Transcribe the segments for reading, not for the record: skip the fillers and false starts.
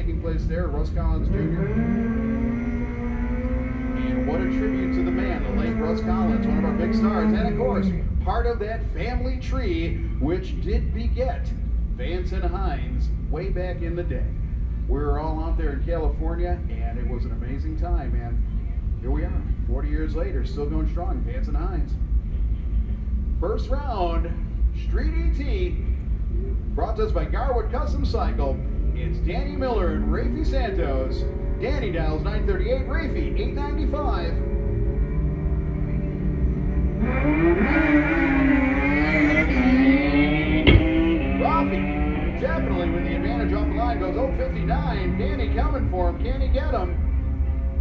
taking place there. Russ Collins Jr. And what a tribute to the man, the late Russ Collins, one of our big stars. And of course, part of that family tree which did beget Vance and Hines way back in the day. We were all out there in California, and it was an amazing time, man. Here we are, 40 years later, still going strong, Vance and Hines. First round, Street ET, brought to us by Garwood Custom Cycle. It's Danny Miller and Rafi Santos. Danny dials 938, Rafi 895. Rafi, definitely with the advantage off the line, goes 059. Danny coming for him. Can he get him?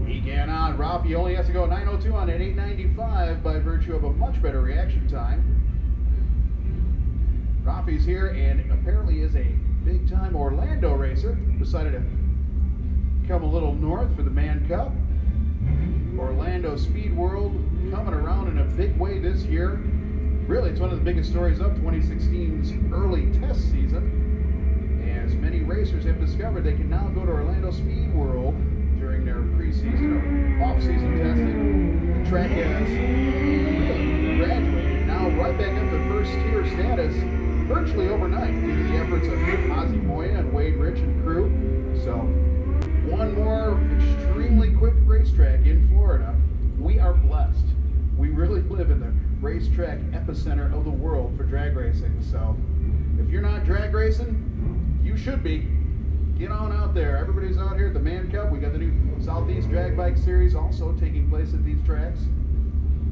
He cannot. Rafi only has to go 902 on an 895 by virtue of a much better reaction time. Rafi's here and apparently is a big-time Orlando racer. Decided to come a little north for the Man Cup. Orlando Speed World coming around in a big way this year. Really, it's one of the biggest stories of 2016's early test season. As many racers have discovered, they can now go to Orlando Speed World during their preseason or off-season testing. The track has really graduated, now right back up to first-tier status virtually overnight due to the efforts of Ozzie Moya and Wade Rich and crew. So, one more extremely quick racetrack in Florida. We are blessed. We really live in the racetrack epicenter of the world for drag racing. So, if you're not drag racing, you should be. Get on out there. Everybody's out here at the Man Cup. We got the new Southeast Drag Bike Series also taking place at these tracks.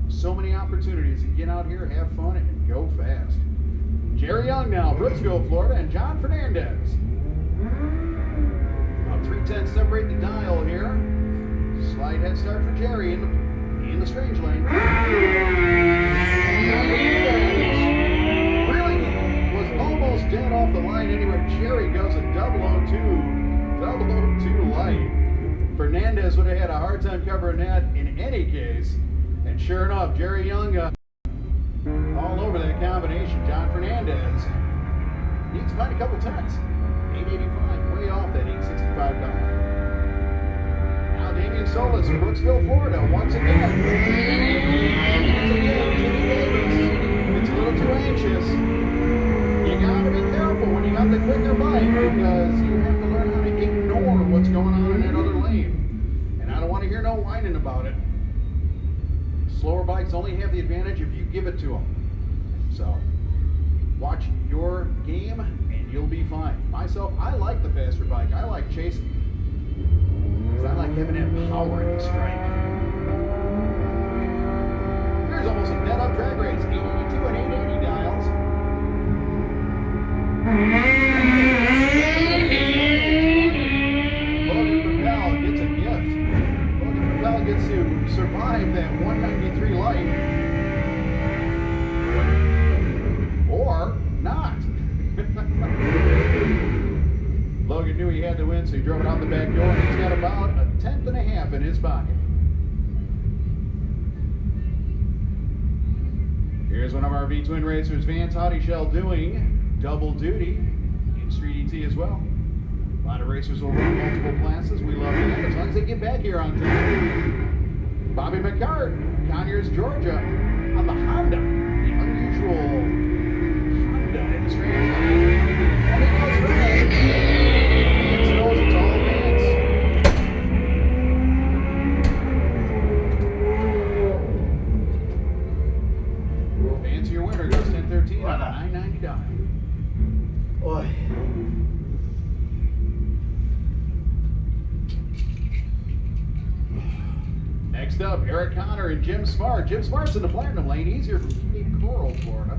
So many opportunities to get out here, have fun, and go fast. Jerry Young now, Brooksville, Florida, and John Fernandez. About 3/10 separate the dial here. Slight head start for Jerry in the strange lane. Really was almost dead off the line anywhere. Jerry goes a 002 light. Fernandez would have had a hard time covering that in any case. And sure enough, Jerry Young all over that combination. John Fernandez needs to find a couple tenths. 885, way off that $865. Now Damian Solis from Brooksville, Florida, once again. It's a little too anxious. You gotta be careful when you got the quicker bike because you have to learn how to ignore what's going on in that other lane. And I don't want to hear no whining about it. Slower bikes only have the advantage if you give it to them. So, watch your game and you'll be fine. Myself, I like the faster bike. I like chasing. Because I like having that power in the strike. Here's almost a dead up drag race. 882 and 880 dials. Logan Propel gets a gift. Logan Propel gets to survive that 193 light. Or not. Logan knew he had to win, so he drove it out the back door, and he's got about a 1/10.5 in his pocket. Here's one of our V-Twin racers, Vance Hottishell, doing double duty in Street ET as well. A lot of racers will run multiple classes. We love that as long as they get back here on time. Bobby McCart, Conyers, Georgia, on the Honda, the unusual Honda in the strange lane. And he goes for it. Vance knows it's all Vance. Vance, your winner, goes 10-13 on a 990 dial. Boy. Next up, Eric Connor and Jim Smart. Jim Smart's in the Platinum lane. He's here from Cape Coral, Florida.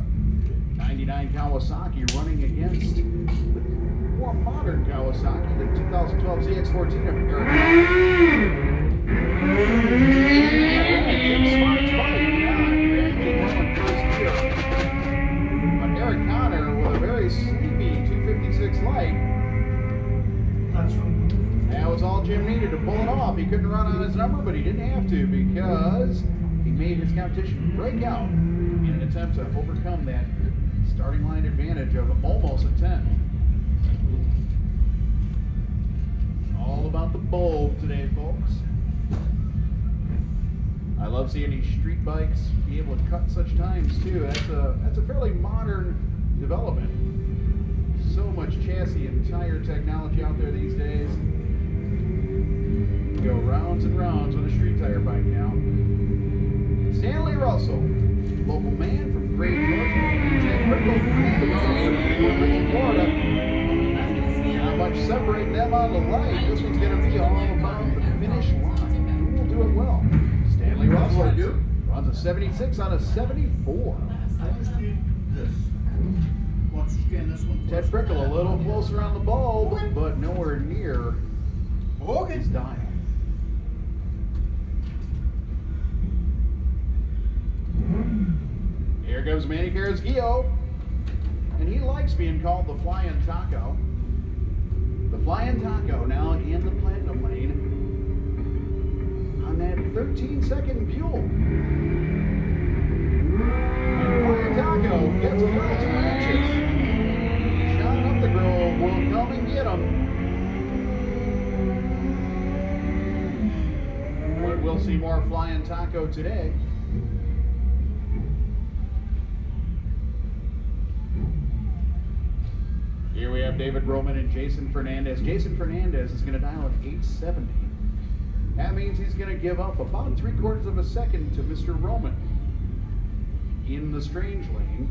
99 Kawasaki running against the more modern Kawasaki, the 2012 ZX14 of Eric Connor. Jim Smart's bike not ranking well in first gear. But Eric Connor with a very sleepy 256 light. That's right. That was all Jim needed to pull it off. He couldn't run on his number, but he didn't have to because he made his competition break out in an attempt to overcome that starting line advantage of almost a 10. about the bulb today, folks. I love seeing these street bikes be able to cut such times too. That's a fairly modern development. So much chassis and tire technology out there these days. You go rounds and rounds with a street tire bike now. Stanley Russell, local man from Gray, Georgia, and Ted Rickle from Florida. Not much separating them on the light. This one's going to be all about the finish line. Who will do it well? Stanley Russell runs a 76 on a 74. I just need this. Want to scan this one? Ted Prickle a little closer on the bulb, but nowhere near his dial. Here comes Manny Carrasquillo, and he likes being called the Flying Taco. The Flying Taco now in the platinum lane on that 13-second Buell. And Flying Taco gets a little too anxious. Shot up the grove, will come and get him. But we'll see more Flying Taco today. Here we have David Roman and Jason Fernandez. Jason Fernandez is going to dial at 870. That means he's going to give up about 3/4 of a second to Mr. Roman in the strange lane.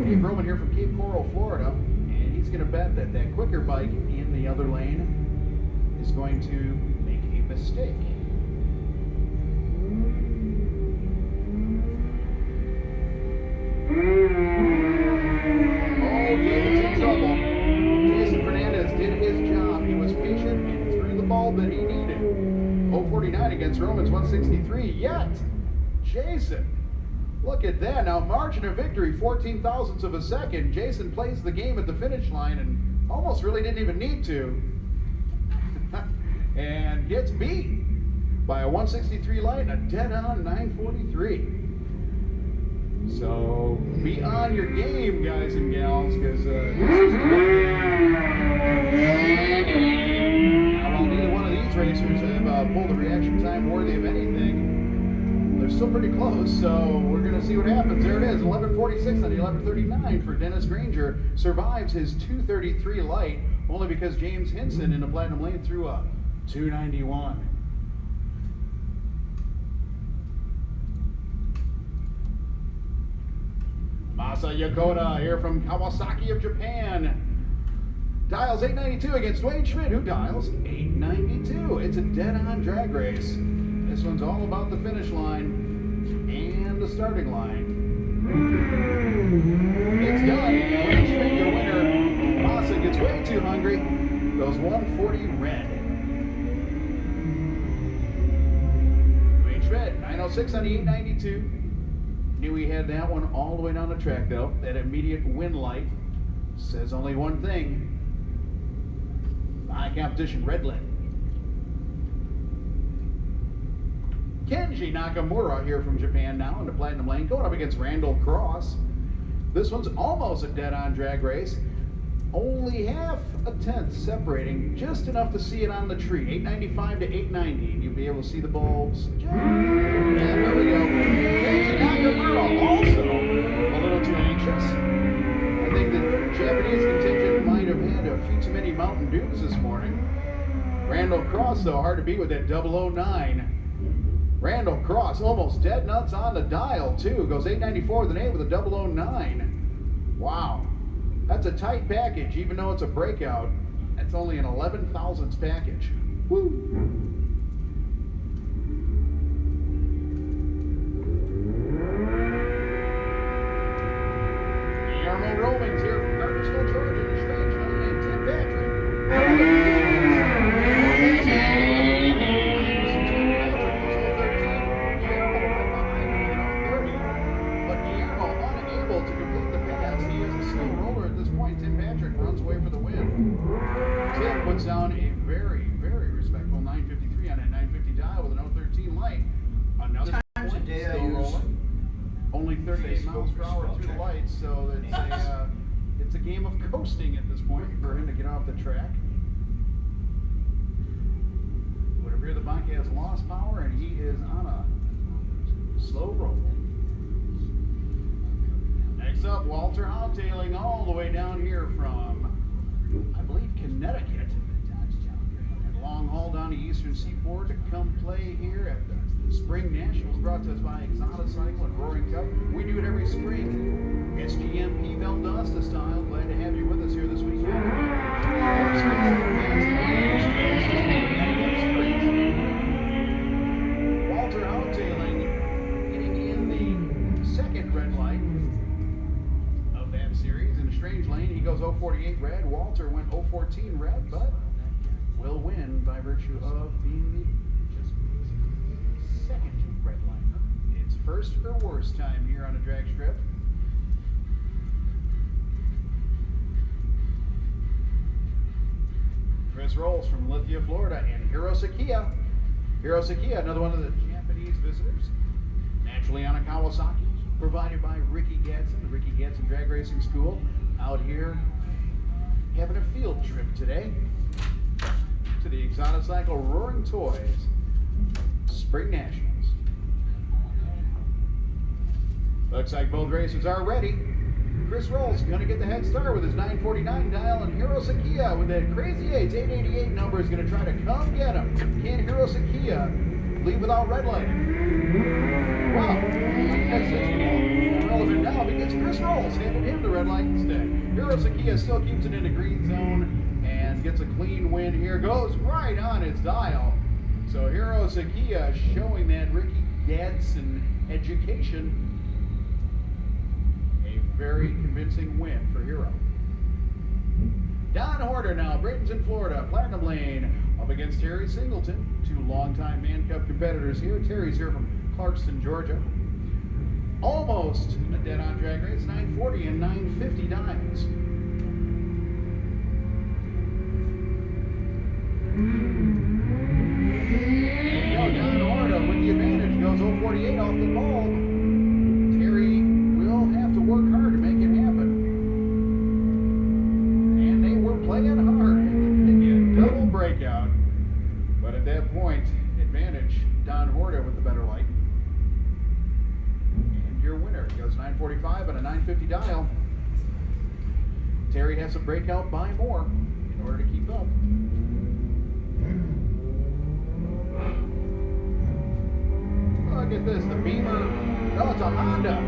Dave Roman here from Cape Coral, Florida, and he's going to bet that that quicker bike in the other lane is going to make a mistake. David's in trouble. Jason Fernandez did his job. He was patient and threw the ball that he needed. 049 against Roman's 163. Yet, Jason, look at that. Now, margin of victory, 14 thousandths of a second. Jason plays the game at the finish line and almost really didn't even need to. And gets beat by a 163 light and a dead-on 943. So be on your game, guys and gals, because this is a good game. Now, while neither one of these racers have pulled a reaction time worthy of anything, they're still pretty close, so we're going to see what happens. There it is, 11:46 on the 11:39 for Dennis Granger. Survives his 2:33 light, only because James Hinson in the platinum lane threw a 2:91. Masa Yokota here from Kawasaki of Japan. Dials 892 against Dwayne Schmidt, who dials 892. It's a dead-on drag race. This one's all about the finish line and the starting line. It's done. Dwayne Schmidt, your winner. Masa gets way too hungry. Goes 140 red. Dwayne Schmidt, 906 on the 892. Knew he had that one all the way down the track, though. That immediate win light says only one thing. High competition, red lit. Kenji Nakamura here from Japan now in the platinum lane, going up against Randall Cross. This one's almost a dead-on drag race. Only half a tenth separating, just enough to see it on the tree. 895 to 890. You'll be able to see the bulbs. And there we go. Kenji Nakamura also a little too anxious. I think the Japanese contingent might have had a few too many Mountain Dews this morning. Randall Cross, though, hard to beat with that 009. Randall Cross almost dead nuts on the dial, too. Goes 894 with an 8 with a 009. Wow. That's a tight package, even though it's a breakout. That's only an 11 thousandths package. Woo! Guillermo Romans here from Garwood, Georgia, the strange lane, and Tim Patrick. But Guillermo unable to complete the pass. He is a slow roller at this point. Tim Patrick runs away for the win. Tim puts down a very, very respectful 953 on a 950 dial with an 013 light. Another Times a day I still use rolling. Only 38 miles per hour through the lights, so it's a game of coasting at this point for him to get off the track. bike has lost power and he is on a slow roll. Next up, Walter Houttailing all the way down here from, I believe, Connecticut. And long haul down the eastern seaboard to come play here at the Spring Nationals, brought to us by Exoticycle and Roaring Cup. We do it every spring, SGMP Valdosta style. Glad to have you with us here this weekend. Walter Houttailing getting in the second red light of that series. In a strange lane, he goes 048 red. Walter went 014 red, but will win by virtue of being the second red light. It's first or worst time here on the drag strip. Chris Rolls from Lithia, Florida, and Hirosakia. Hirosakia, another one of the Japanese visitors. Naturally on a Kawasaki, provided by Ricky Gadson, the Ricky Gadson Drag Racing School, out here having a field trip today to the Exoticycle Roaring Toyz Spring Nationals. Looks like both racers are ready. Chris Rolls going to get the head start with his 949 dial, and Hirosakia with that crazy 888 number is going to try to come get him. Can Hirosakia leave without red lighting? Wow, that's relevant now because Chris Rolls handed him the red light instead. Hirosakia still keeps it in the green zone and gets a clean win here. Goes right on his dial. So Hirosakia showing that Ricky Gadson education. Very convincing win for Hero. Don Horter now, Bradenton, Florida, Platinum Lane, up against Terry Singleton, two longtime Man Cup competitors here. Terry's here from Clarkston, Georgia. Almost a dead-on drag race, 940 and 950 dimes. There you go, Don Horter with the advantage, goes 048 off the ball. Terry will have to work hard to make it happen. And they were playing hard. Again, double breakout. But at that point, advantage, Don Horta with the better light. And your winner goes 945 and a 950 dial. Terry has to break out by more in order to keep up. Look at this, the Beamer. No, it's a Honda.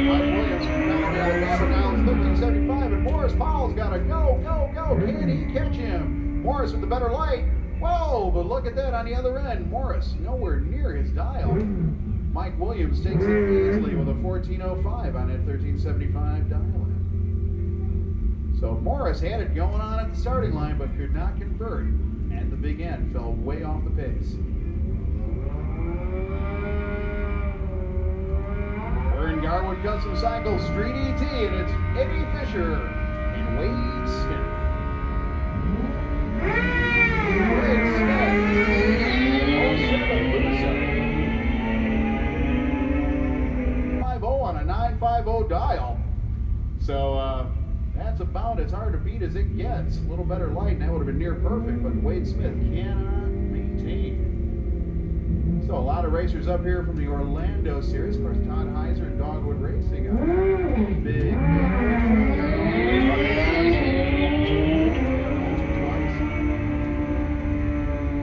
Mike Williams from Calgary, Alabama now is 1375, and Morris Powell's got to go. Can he catch him? Morris with the better light. Whoa, but look at that on the other end. Morris nowhere near his dial. Mike Williams takes it easily with a 1405 on that 1375 dial. So Morris had it going on at the starting line, but could not convert. And the big end fell way off the pace. We're in Garwood Custom Cycle Street ET, and it's Eddie Fisher and Wade Smith. Wade Smith, 50 on a 950 dial. So that's about as hard to beat as it gets. A little better light, and that would have been near perfect, but Wade Smith cannot maintain. So a lot of racers up here from the Orlando series. Of course, Todd Heiser and Dogwood Racing. Big.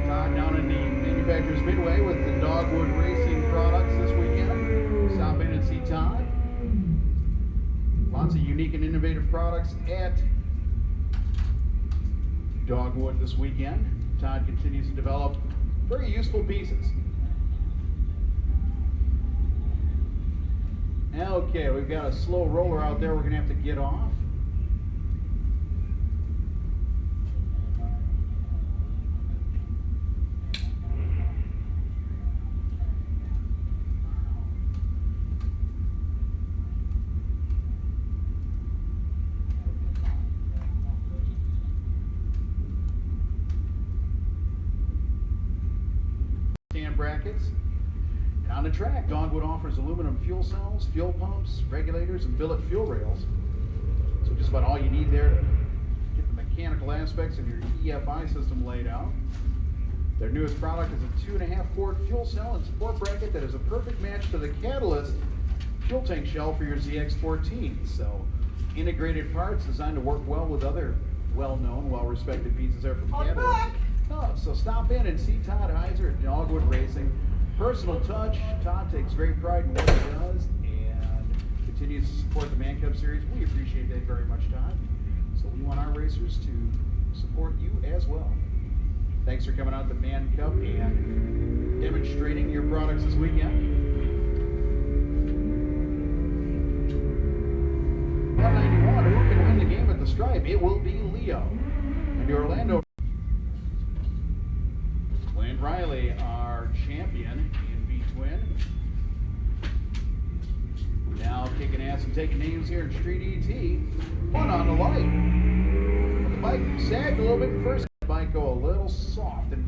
Todd down in the Manufacturers Midway with the Dogwood Racing products this weekend. Stop in and see Todd. Lots of unique and innovative products at Dogwood this weekend. Todd continues to develop very useful pieces. Okay, we've got a slow roller out there we're going to have to get off. Brackets. And on the track, Dogwood offers aluminum fuel cells, fuel pumps, regulators, and billet fuel rails. So just about all you need there to get the mechanical mechanical aspects of your EFI system laid out. Their newest product is a 2.5 quart fuel cell and support bracket that is a perfect match to the Catalyst fuel tank shell for your ZX14. So, integrated parts designed to work well with other well-known, well-respected pieces there from Catalyst. Oh, so stop in and see Todd Heiser at Dogwood Racing. Personal touch. Todd takes great pride in what he does and continues to support the Man Cup Series. We appreciate that very much, Todd. So we want our racers to support you as well. Thanks for coming out to Man Cup and demonstrating your products this weekend. 191, who can win the game at the stripe? It will be Leo. And the Orlando Glenn Riley, our champion in V-Twin. Now kicking ass and taking names here in Street ET. One on the light. The bike sagged a little bit first. The bike go a little soft and